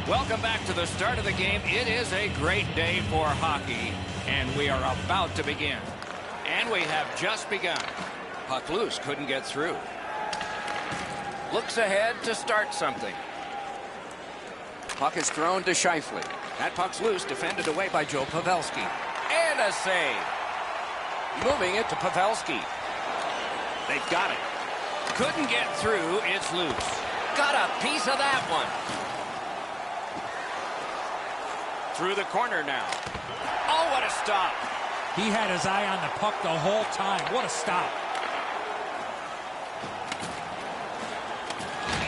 Welcome back to the start of the game. It is a great day for hockey, and we are about to begin. And we have just begun. Puck loose, couldn't get through. Looks ahead to start something. Puck is thrown to Scheifele. That puck's loose, defended away by Joe Pavelski. And a save. Moving it to Pavelski. They've got it. Couldn't get through, it's loose. Got a piece of that one. Through the corner now. Oh, what a stop. He had his eye on the puck the whole time. What a stop.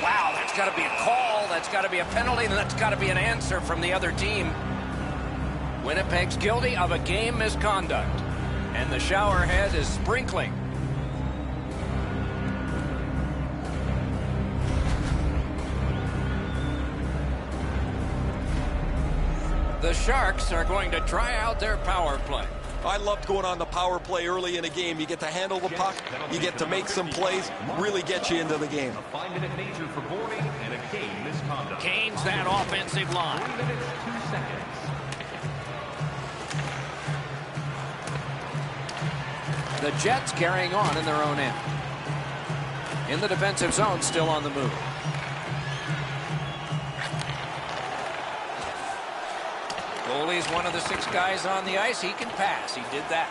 Wow, that's got to be a call. That's got to be a penalty. And that's got to be an answer from the other team. Winnipeg's guilty of a game misconduct. And the shower head is sprinkling. The Sharks are going to try out their power play. I loved going on the power play early in a game. You get to handle the puck, you get to make some plays, really get you into the game. A 5-minute major for boarding and a game misconduct. Gains that offensive line. 3 minutes, 2 seconds. The Jets carrying on in their own end. In the defensive zone, still on the move. Goalie's one of the 6 guys on the ice. He can pass. He did that.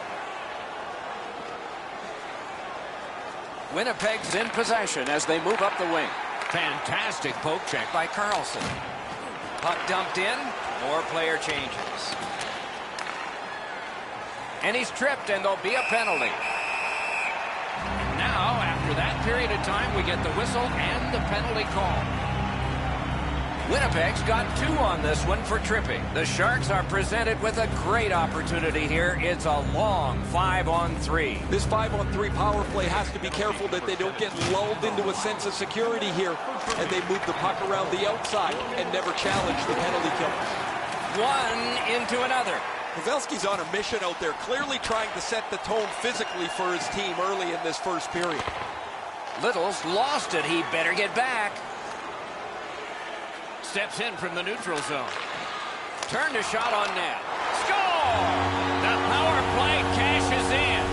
Winnipeg's in possession as they move up the wing. Fantastic poke check by Carlson. Puck dumped in. More player changes. And he's tripped, and there'll be a penalty. And now, after that period of time, we get the whistle and the penalty call. Winnipeg's got 2 on this one for tripping. The Sharks are presented with a great opportunity here. It's a long 5-on-3. This 5-on-3 power play has to be careful that they don't get lulled into a sense of security here, and they move the puck around the outside and never challenge the penalty kill. One into another. Pavelski's on a mission out there, clearly trying to set the tone physically for his team early in this first period. Little's lost it. He better get back. Steps in from the neutral zone. Turned a shot on net. Score! The power play cashes in.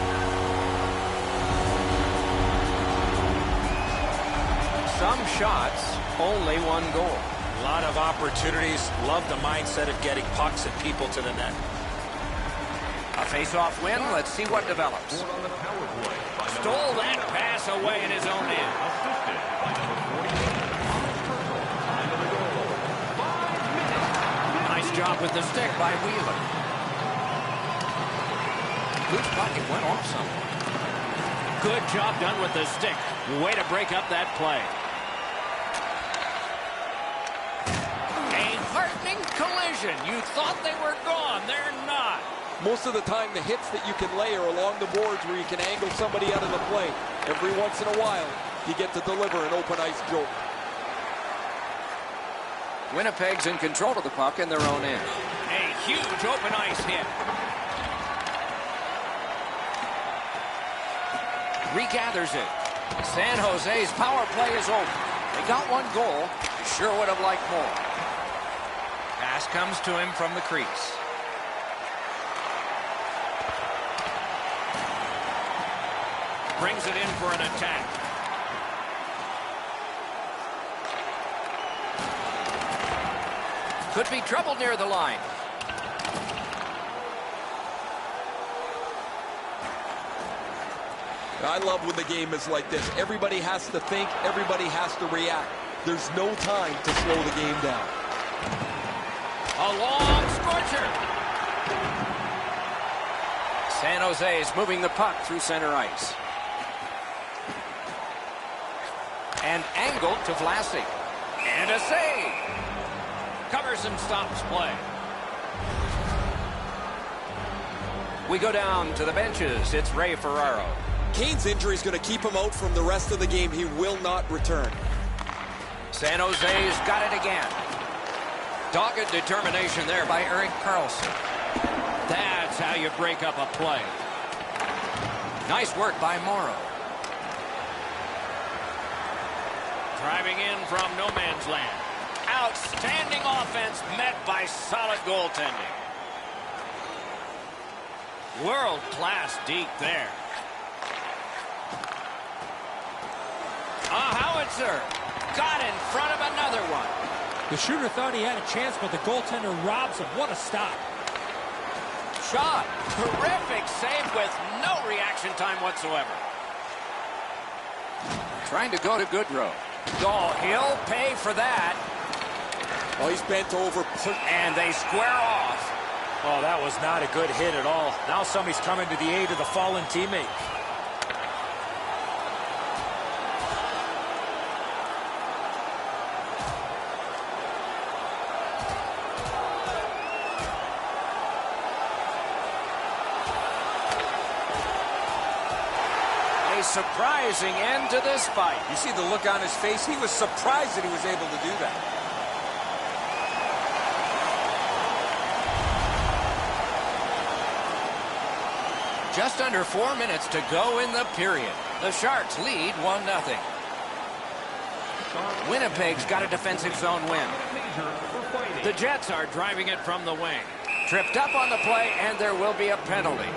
Some shots, only 1 goal. A lot of opportunities. Love the mindset of getting pucks and people to the net. A face-off win. Let's see what develops. Scored on the power play by number Stole that pass away in his own end. assisted by number 48. Time of the goal. 5 minutes. Nice job with the stick by Wheeler. Good puck. It went off somewhere. Good job done with the stick. Way to break up that play. A heartening collision. You thought they were gone. They're not. Most of the time, the hits that you can lay are along the boards where you can angle somebody out of the play. Every once in a while, you get to deliver an open ice joke. Winnipeg's in control of the puck in their own end. A huge open ice hit. Regathers it. San Jose's power play is over. They got 1 goal. Sure would have liked more. Pass comes to him from the crease. Brings it in for an attack. Could be trouble near the line. I love when the game is like this. Everybody has to think. Everybody has to react. There's no time to slow the game down. A long scorcher. San Jose is moving the puck through center ice. And angled to Vlasic. And a save. Covers and stops play. We go down to the benches. It's Ray Ferraro. Kane's injury is going to keep him out from the rest of the game. He will not return. San Jose's got it again. Dogged determination there by Erik Karlsson. That's how you break up a play. Nice work by Morrow. Driving in from no man's land. Outstanding offense met by solid goaltending. World-class deke there. A howitzer. Got in front of another one. The shooter thought he had a chance, but the goaltender robs him. What a stop. Shot. Terrific save with no reaction time whatsoever. Trying to go to Goodrow. Oh, he'll pay for that. Oh, he's bent over. And they square off. Oh, that was not a good hit at all. Now somebody's coming to the aid of the fallen teammate. A surprising end to this fight. You see the look on his face? He was surprised that he was able to do that. Just under 4 minutes to go in the period. The Sharks lead 1-0. Winnipeg's got a defensive zone win. The Jets are driving it from the wing. Tripped up on the play, and there will be a penalty.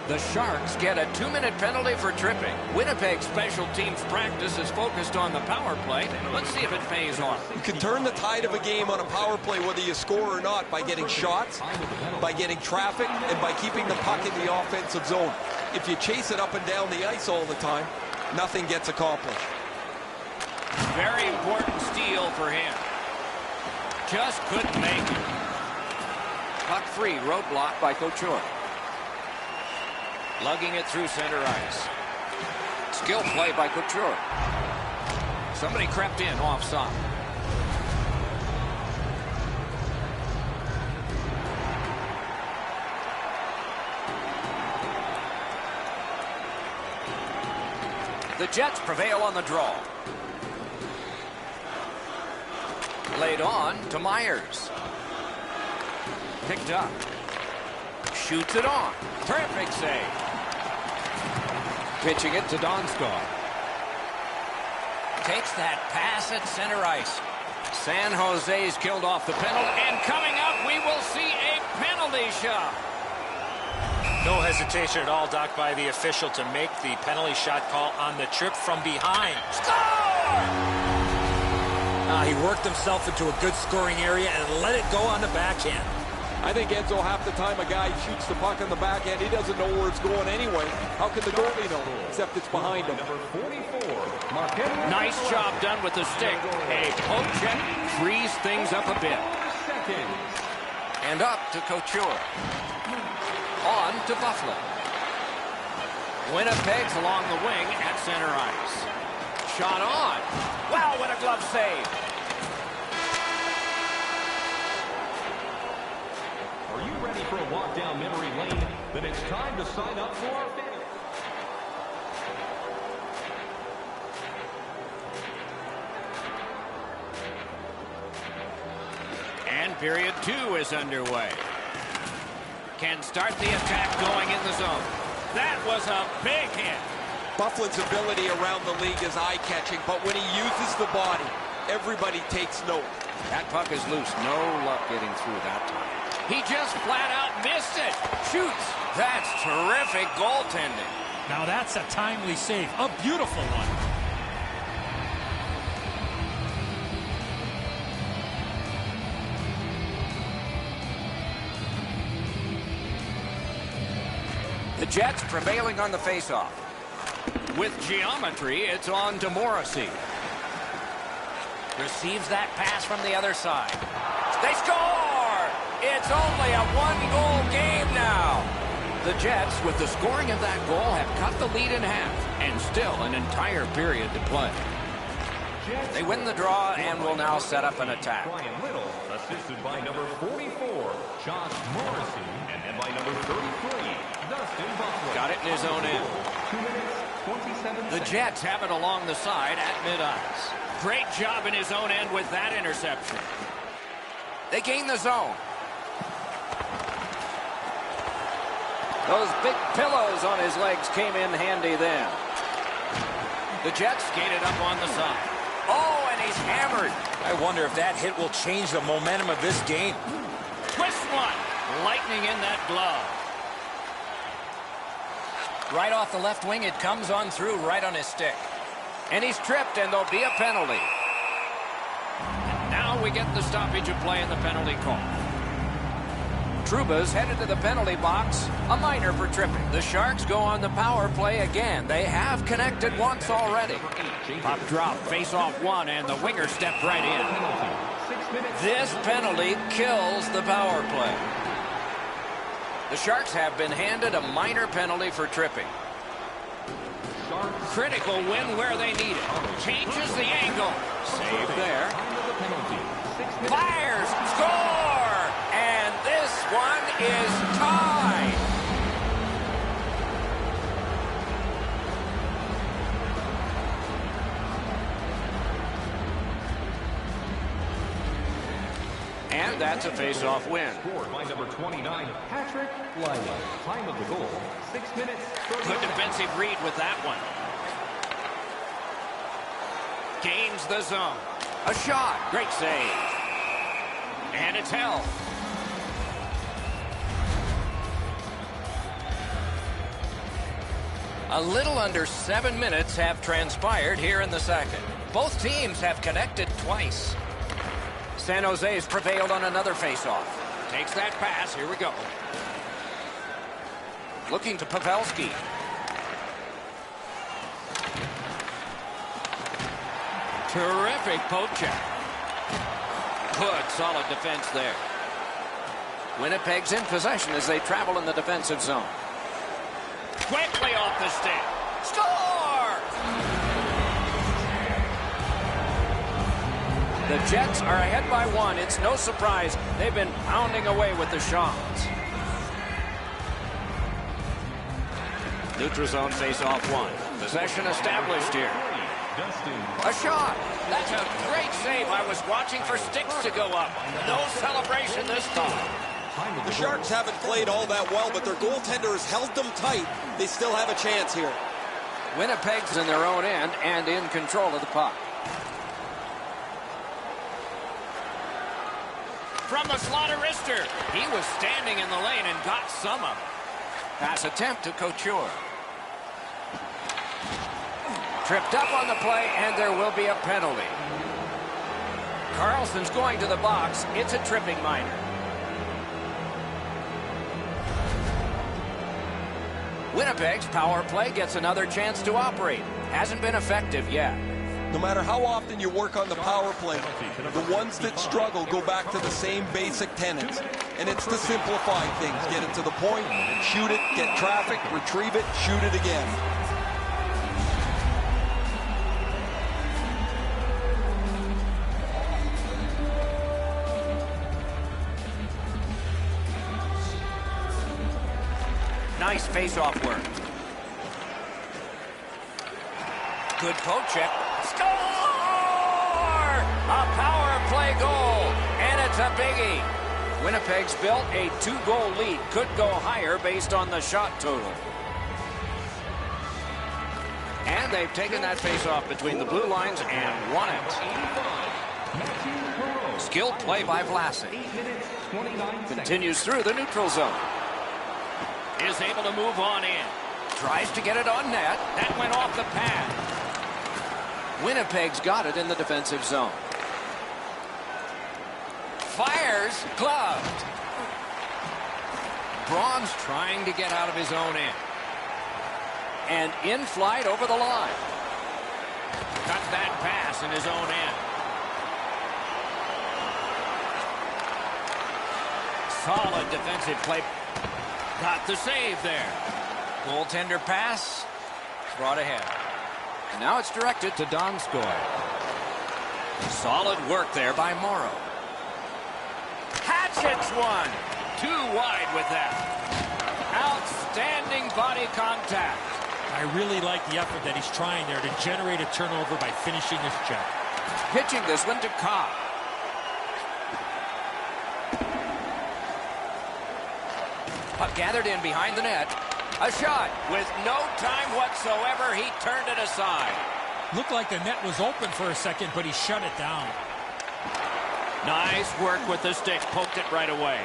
The Sharks get a 2-minute penalty for tripping. Winnipeg special teams practice is focused on the power play. Let's see if it pays off. You can turn the tide of a game on a power play whether you score or not by getting shots, by getting traffic, and by keeping the puck in the offensive zone. If you chase it up and down the ice all the time, nothing gets accomplished. Very important steal for him. Just couldn't make it. Puck free, roadblock by Couture. Lugging it through center ice. Skill play by Couture. Somebody crept in offside. The Jets prevail on the draw. Laid on to Myers. Picked up. Shoots it on. Terrific save. Pitching it to Donskog. Takes that pass at center ice. San Jose's killed off the penalty. And coming up, we will see a penalty shot. No hesitation at all, Doc, by the official to make the penalty shot call on the trip from behind. Score! He worked himself into a good scoring area and let it go on the backhand. I think Enzo, half the time a guy shoots the puck on the backhand, he doesn't know where it's going anyway. How can the goalie know? Except it's behind him. Number 44. Nice job done with the stick. A poke check frees things up a bit. And up to Couture. On to Buffalo. Winnipeg's along the wing at center ice. Shot on. Wow, what a glove save. Are you ready for a walk down memory lane? Then it's time to sign up for our fan. And period 2 is underway. Can start the attack going in the zone. That was a big hit. Bufflin's ability around the league is eye-catching, but when he uses the body, everybody takes note. That puck is loose. No luck getting through that time. He just flat out missed it. Shoots. That's terrific goaltending. Now that's a timely save. A beautiful one. The Jets prevailing on the faceoff. With geometry, it's on to Morrissey. Receives that pass from the other side. They score! It's only a one-goal game now. The Jets, with the scoring of that goal, have cut the lead in half, and still an entire period to play. They win the draw and will now set up an attack. Brian Little, assisted by number 44, Josh Morrissey, and by number 33, Dustin Buffalo. Got it in his own end. 2 minutes, 27 The seconds. Jets have it along the side at mid-ice. Great job in his own end with that interception. They gain the zone. Those big pillows on his legs came in handy then. The Jets skated up on the side. Oh, and he he's hammered. I wonder if that hit will change the momentum of this game. Twist one. Lightning in that glove. Right off the left wing, it comes on through right on his stick. And he's tripped, and there'll be a penalty. And now we get the stoppage of play in the penalty call. Trouba's headed to the penalty box. A minor for tripping. The Sharks go on the power play again. They have connected once already. Puck drop, face-off one, and the winger stepped right in. This penalty kills the power play. The Sharks have been handed a minor penalty for tripping. Critical win where they need it. Changes the angle. Save there. Fires. Score! And this one is tied. And that's a face-off win. Scored by number 29, Patrick Lyle. Time of the goal, 6 minutes. Good defensive read with that one. Gains the zone. A shot. Great save. And it's held. A little under 7 minutes have transpired here in the second. Both teams have connected twice. San Jose's prevailed on another faceoff. Takes that pass. Here we go. Looking to Pavelski. Terrific poke check. Good, solid defense there. Winnipeg's in possession as they travel in the defensive zone. Quickly off the stick. Score! The Jets are ahead by one. It's no surprise. They've been pounding away with the shots. Neutral zone face-off one. Possession established here. A shot. That's a great save. I was watching for sticks to go up. No celebration this time. The Sharks haven't played all that well, but their goaltender has held them tight. They still have a chance here. Winnipeg's in their own end and in control of the puck. From the slot of wrister. He was standing in the lane and got some of it. Pass attempt to Couture. Tripped up on the play, and there will be a penalty. Carlson's going to the box. It's a tripping minor. Winnipeg's power play gets another chance to operate. Hasn't been effective yet. No matter how often you work on the power play, the ones that struggle go back to the same basic tenets. And it's to simplify things. Get it to the point, shoot it, get traffic, retrieve it, shoot it again. Nice face-off work. Good poke check. Score! A power play goal, and it's a biggie. Winnipeg's built a 2-goal lead. Could go higher based on the shot total. And they've taken that face-off between the blue lines and won it. Skilled play by Vlasic. Continues through the neutral zone. Is able to move on in. Tries to get it on net. That went off the pad. Winnipeg's got it in the defensive zone. Fires, gloved. Braun's trying to get out of his own end. And in flight over the line. Got that pass in his own end. Solid defensive play. Got the save there. Goaltender pass. Brought ahead. And now it's directed to Donskoy. Solid work there by Morrow. Hatchets one. Too wide with that. Outstanding body contact. I really like the effort that he's trying there to generate a turnover by finishing this check. Pitching this one to Cobb. Puck gathered in behind the net. A shot with no time whatsoever. He turned it aside. Looked like the net was open for a second, but he shut it down. Nice work with the stick. Poked it right away.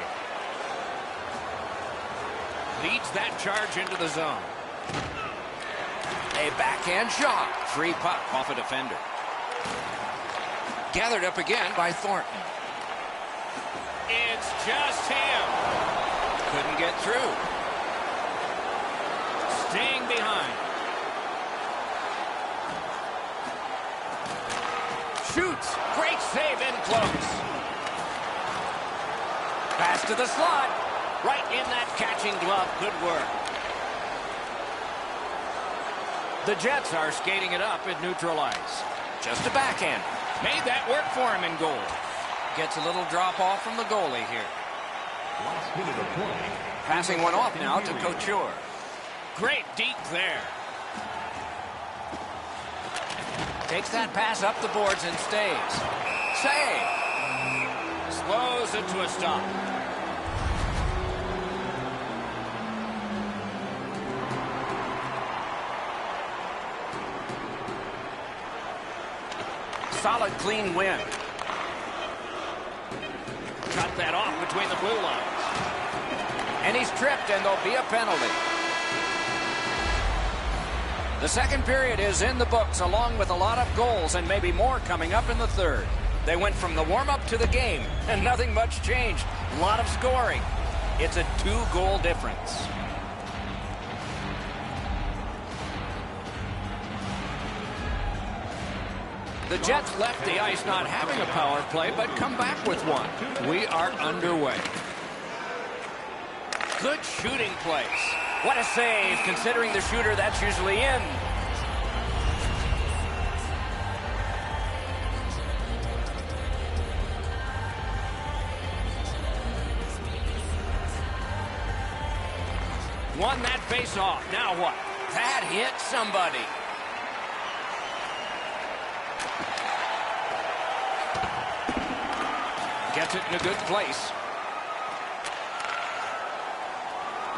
Leads that charge into the zone. A backhand shot. Free puck off a defender. Gathered up again by Thornton. It's just him. Couldn't get through. Staying behind. Shoots. Great save in close. Pass to the slot. Right in that catching glove. Good work. The Jets are skating it up at neutral ice. Just a backhand. Made that work for him in goal. Gets a little drop off from the goalie here. Last minute of play. Passing one off now to Couture. Great deep there. Takes that pass up the boards and stays. Save. Slows it to a stop. Solid, clean win. Cut that off between the blue lines. And he's tripped, and there'll be a penalty. The second period is in the books, along with a lot of goals, and maybe more coming up in the third. They went from the warm-up to the game, and nothing much changed. A lot of scoring. It's a 2-goal difference. The Jets left the ice not having a power play, but come back with one. We are underway. Good shooting place. What a save, considering the shooter that's usually in. Won that face off. Now what? That hit somebody. Gets it in a good place.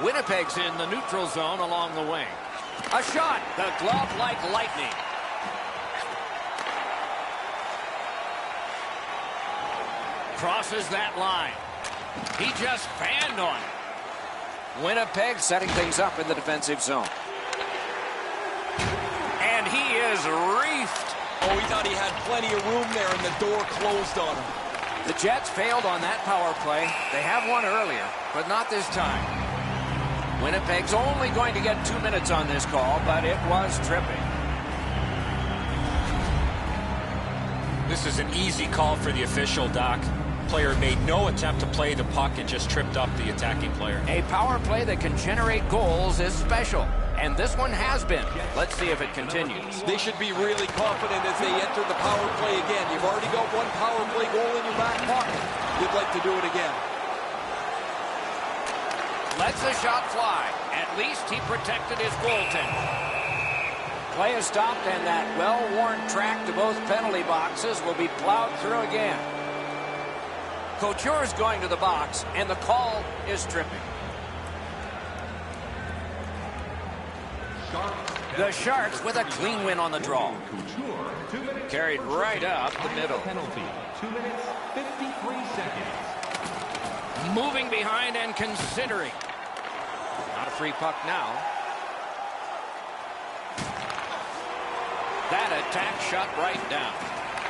Winnipeg's in the neutral zone along the wing. A shot. The glove like lightning. Crosses that line. He just fanned on it. Winnipeg setting things up in the defensive zone. And he is reefed. Oh, he thought he had plenty of room there, and the door closed on him. The Jets failed on that power play. They have won earlier, but not this time. Winnipeg's only going to get 2 minutes on this call, but it was tripping. This is an easy call for the official, Doc. Player made no attempt to play the puck and just tripped up the attacking player. A power play that can generate goals is special, and this one has been. Let's see if it continues. They should be really confident as they enter the power play again. You've already got one power play goal in your back pocket. You'd like to do it again. Lets the shot fly. At least he protected his goaltender. Play is stopped, and that well-worn track to both penalty boxes will be plowed through again. Couture is going to the box, and the call is tripping. The Sharks with a clean win on the draw. Carried right up the middle. Penalty. 2 minutes, 53 seconds. Moving behind and considering. Not a free puck now. That attack shut right down.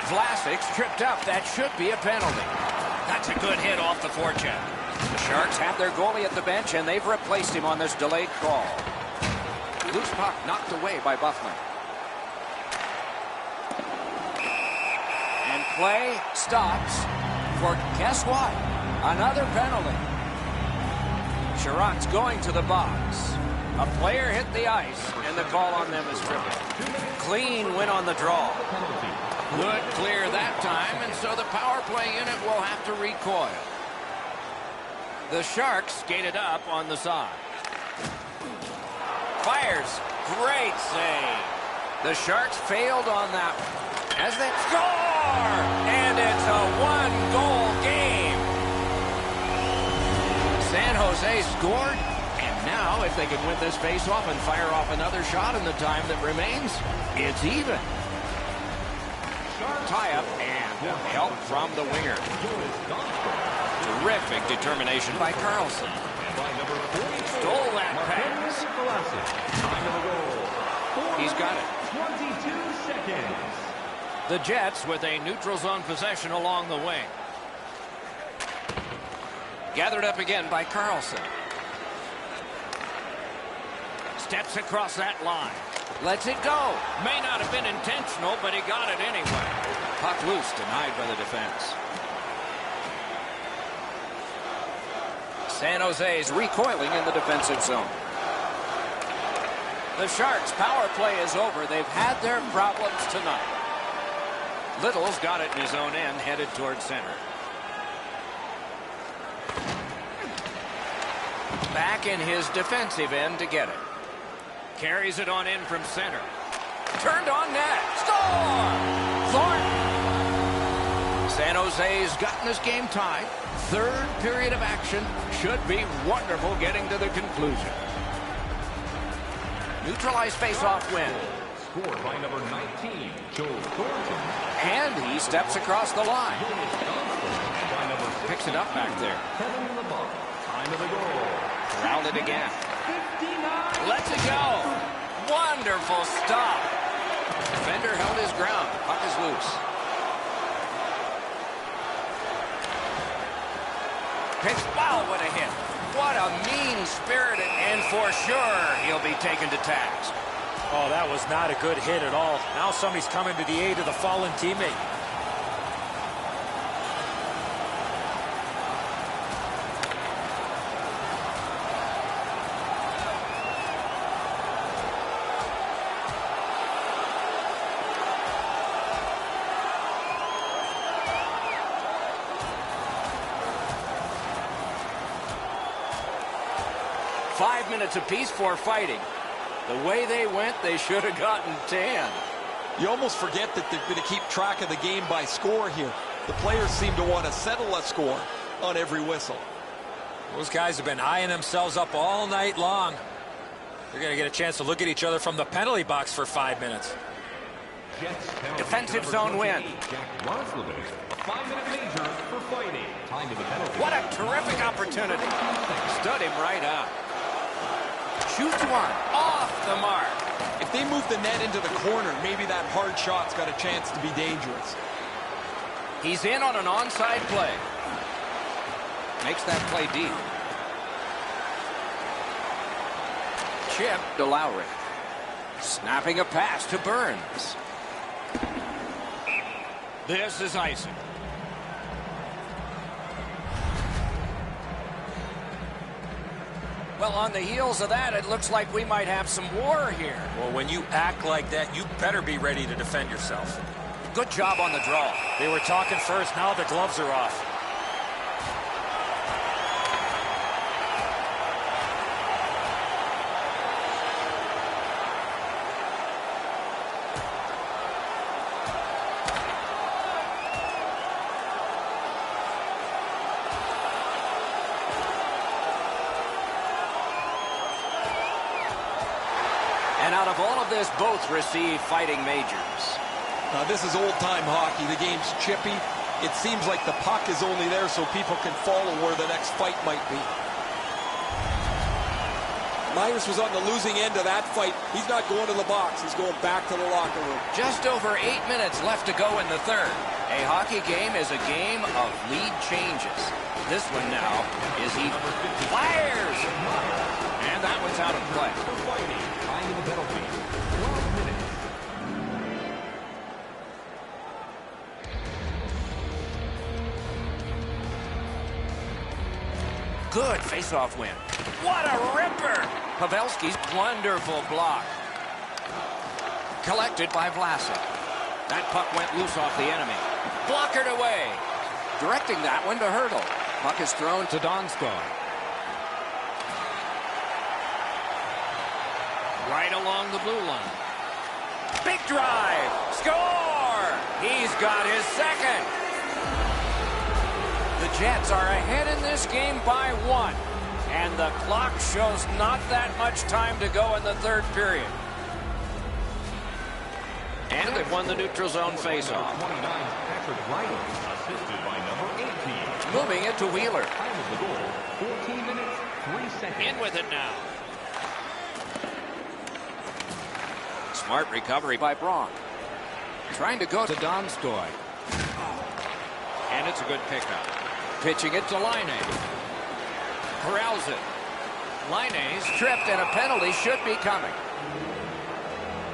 Vlasic's tripped up. That should be a penalty. That's a good hit off the forecheck. The Sharks have their goalie at the bench, and they've replaced him on this delayed call. Loose puck knocked away by Bufflin. And play stops for, guess what? Another penalty. Sherratt's going to the box. A player hit the ice, and the call on them is tripping. Clean win on the draw. Good clear that time, and so the power play unit will have to recoil. The Sharks skated up on the side. Fires. Great save. The Sharks failed on that one. As they score! And it's a one-goal game. San Jose scored. And now, if they can win this face-off and fire off another shot in the time that remains, it's even. tie-up and help from the winger. Terrific determination by Carlson. Stole that pass. He's got it. 22 seconds. The Jets with a neutral zone possession along the wing. Gathered up again by Carlson. Steps across that line. Lets it go. May not have been intentional, but he got it anyway. Puck loose, denied by the defense. San Jose is recoiling in the defensive zone. The Sharks' power play is over. They've had their problems tonight. Little's got it in his own end, headed towards center. Back in his defensive end to get it. Carries it on in from center. Turned on net. Score! Thornton. San Jose's gotten this game tied. Third period of action. Should be wonderful getting to the conclusion. Neutralized face-off win. Scored by number 19, Joe Thornton. And he steps across the line. Picks it up back there. Time of the goal. Corralled it again. Lets it go. Wonderful stop. Defender held his ground. Puck is loose. Pitch. Wow, what a hit. What a mean-spirited, and for sure he'll be taken to task. Oh, that was not a good hit at all. Now somebody's coming to the aid of the fallen teammate. Five minutes apiece for fighting. The way they went, they should have gotten 10. You almost forget that they're going to keep track of the game by score here. The players seem to want to settle a score on every whistle. Those guys have been eyeing themselves up all night long. They're going to get a chance to look at each other from the penalty box for 5 minutes. Defensive zone win. Jack Roslovic, a 5-minute major for fighting. Time of the penalty. What a terrific opportunity. Stood him right up. Shoots one. Off the mark. If they move the net into the corner, maybe that hard shot's got a chance to be dangerous. He's in on an onside play. Makes that play deep. Chip to Lowry. Snapping a pass to Burns. This is icing. Well, on the heels of that, it looks like we might have some war here. Well, when you act like that, you better be ready to defend yourself. Good job on the draw. They were talking first. Now the gloves are off. And out of all of this, both receive fighting majors. Now, this is old-time hockey. The game's chippy. It seems like the puck is only there so people can follow where the next fight might be. Myers was on the losing end of that fight. He's not going to the box. He's going back to the locker room. Just over 8 minutes left to go in the third. A hockey game is a game of lead changes. This one now is he fires. And that one's out of play. Time of the penalty. 12 minutes. Good face-off win. What a ripper! Pavelski's wonderful block. Collected by Vlasic. That puck went loose off the enemy. Blockered away. Directing that one to Hurdle. Puck is thrown to Donskoi. Right along the blue line. Big drive. Score! He's got his second. The Jets are ahead in this game by 1. And the clock shows not that much time to go in the third period. And they've won the neutral zone faceoff. 29, Patrick Riley, assisted by number 18. Moving it to Wheeler. Time of the goal, 14 minutes, 3 seconds. In with it now. Smart recovery by Braun. Trying to go to Donskoy. And it's a good pickup. Pitching it to Line. Corrals it. Line's tripped and a penalty should be coming.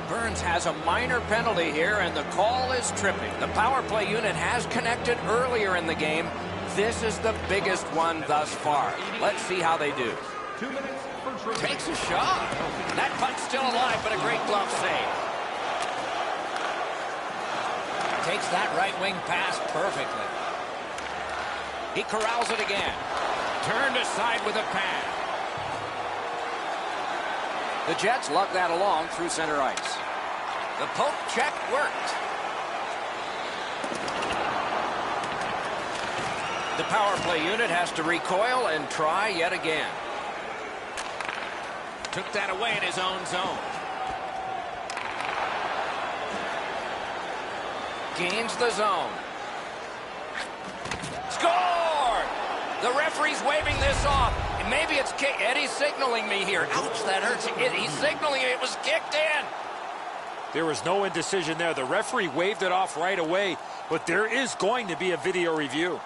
Burns has a minor penalty here and the call is tripping. The power play unit has connected earlier in the game. This is the biggest one thus far. Let's see how they do. 2 minutes for tripping. Takes a shot. That puck's still alive, but a great glove save. Takes that right wing pass perfectly. He corrals it again. Turned aside with a pad. The Jets lug that along through center ice. The poke check worked. The power play unit has to recoil and try yet again. Took that away in his own zone. Gains the zone. Scored! The referee's waving this off. Maybe it's kick. Eddie's signaling me here. Ouch, that hurts. He's signaling it was kicked in. There was no indecision there. The referee waved it off right away, but there is going to be a video review.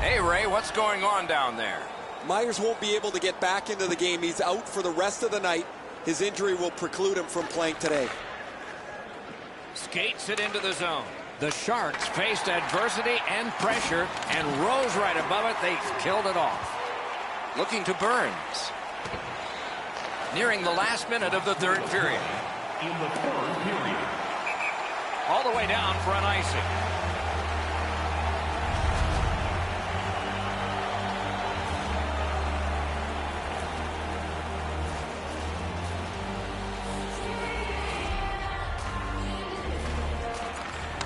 Hey, Ray, what's going on down there? Myers won't be able to get back into the game. He's out for the rest of the night. His injury will preclude him from playing today. Skates it into the zone. The Sharks faced adversity and pressure and rose right above it. They killed it off. Looking to Burns. Nearing the last minute of the third period. In the third period. All the way down for an icing.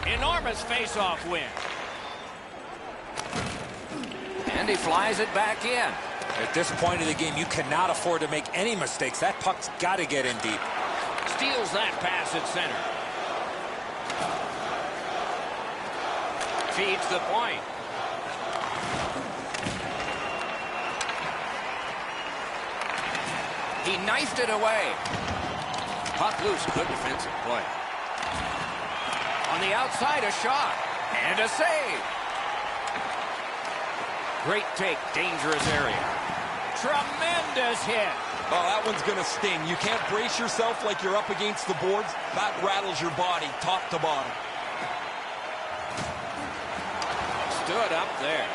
Enormous face-off win. And he flies it back in. At this point of the game, you cannot afford to make any mistakes. That puck's got to get in deep. Steals that pass at center. Feeds the point. He knifed it away. Puck loose. Good defensive play. On the outside, a shot. And a save. Great take. Dangerous area. Tremendous hit. Oh, that one's going to sting. You can't brace yourself like you're up against the boards. That rattles your body, top to bottom. Stood up there.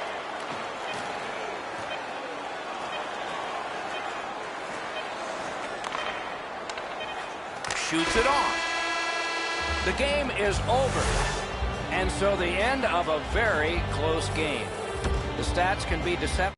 Shoots it on. The game is over. And so the end of a very close game. The stats can be deceptive.